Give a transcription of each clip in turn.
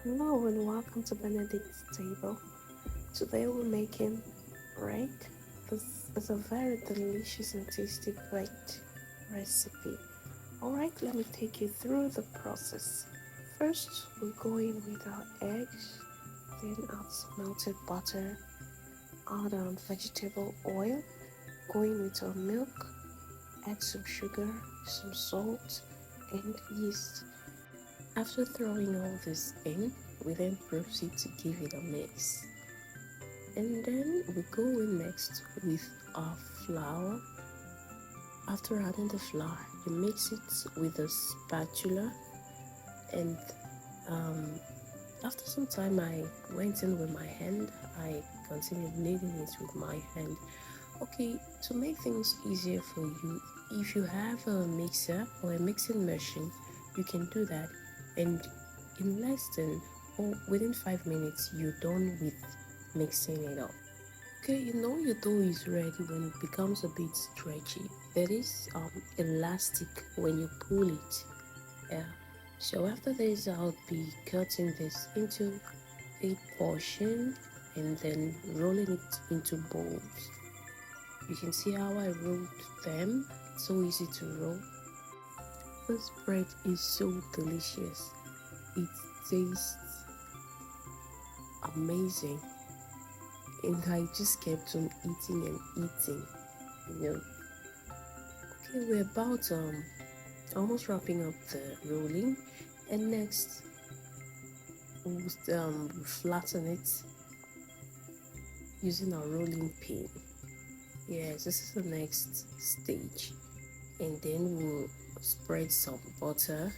Hello and welcome to Benedict's table. Today we're making bread. This is a very delicious and tasty bread recipe. Alright, let me take you through the process. First, we're going with our eggs, then add some melted butter, add vegetable oil, going with our milk, add some sugar, some salt, and yeast. After throwing all this in, we then proceed to give it a mix. And then we go in next with our flour. After adding the flour, you mix it with a spatula, and after some time I went in with my hand. I continued kneading it with my hand. Okay, to make things easier for you, if you have a mixer or a mixing machine, you can do that, and in less than or within 5 minutes you're done with mixing it up. Okay, you know your dough is ready when it becomes a bit stretchy. That is elastic when you pull it. Yeah. So after this, I'll be cutting this into a portion and then rolling it into bowls. You can see how I rolled them. It's so easy to roll. This bread is so delicious. It tastes amazing, and I just kept on eating and eating, you know. Okay, we're about almost wrapping up the rolling, and next we'll flatten it using our rolling pin. Yes, this is the next stage, and then we'll spread some butter,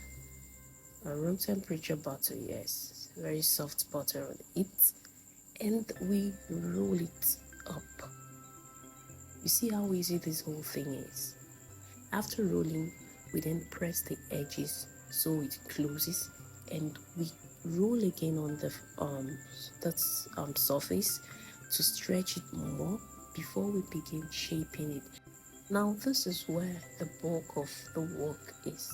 a room temperature butter, yes, very soft butter on it, and we roll it up. You see how easy this whole thing is. After rolling, we then press the edges so it closes, and we roll again on the surface to stretch it more before we begin shaping it. Now this is where the bulk of the work is.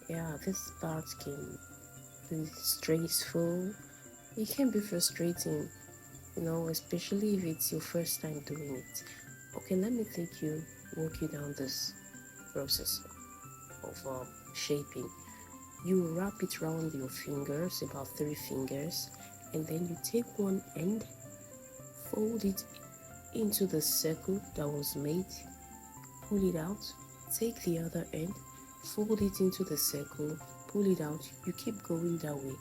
Yeah, this part can be stressful. It can be frustrating, you know, especially if it's your first time doing it. Okay, let me walk you down this process of shaping. You wrap it around your fingers, about 3 fingers, and then you take one end, fold it into the circle that was made, pull it out, take the other end, fold it into the circle, pull it out. You keep going that way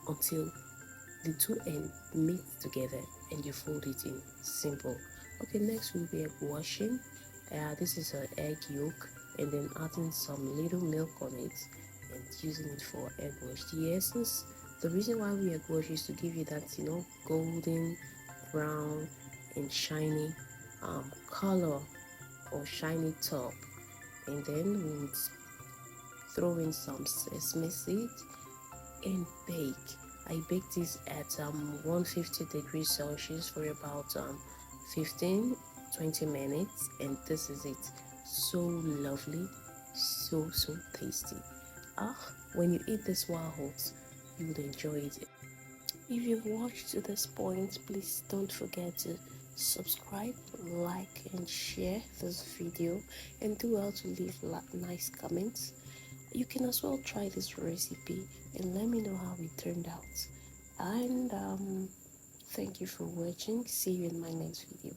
until the two ends meet together and you fold it in. Simple. Okay, next will be egg washing. This is an egg yolk, and then adding some little milk on it and using it for egg wash. The reason why we egg wash is to give you that, you know, golden brown and shiny color or shiny top. And then we'll throw in some sesame seeds and bake. I baked this at 150 degrees Celsius for about 15-20 minutes, and this is it. So lovely, so tasty. When you eat this while hot, you would enjoy it. If you've watched to this point, please don't forget to subscribe, like, and share this video, and do well to leave nice comments. You can as well try this recipe and let me know how it turned out. And thank you for watching. See you in my next video.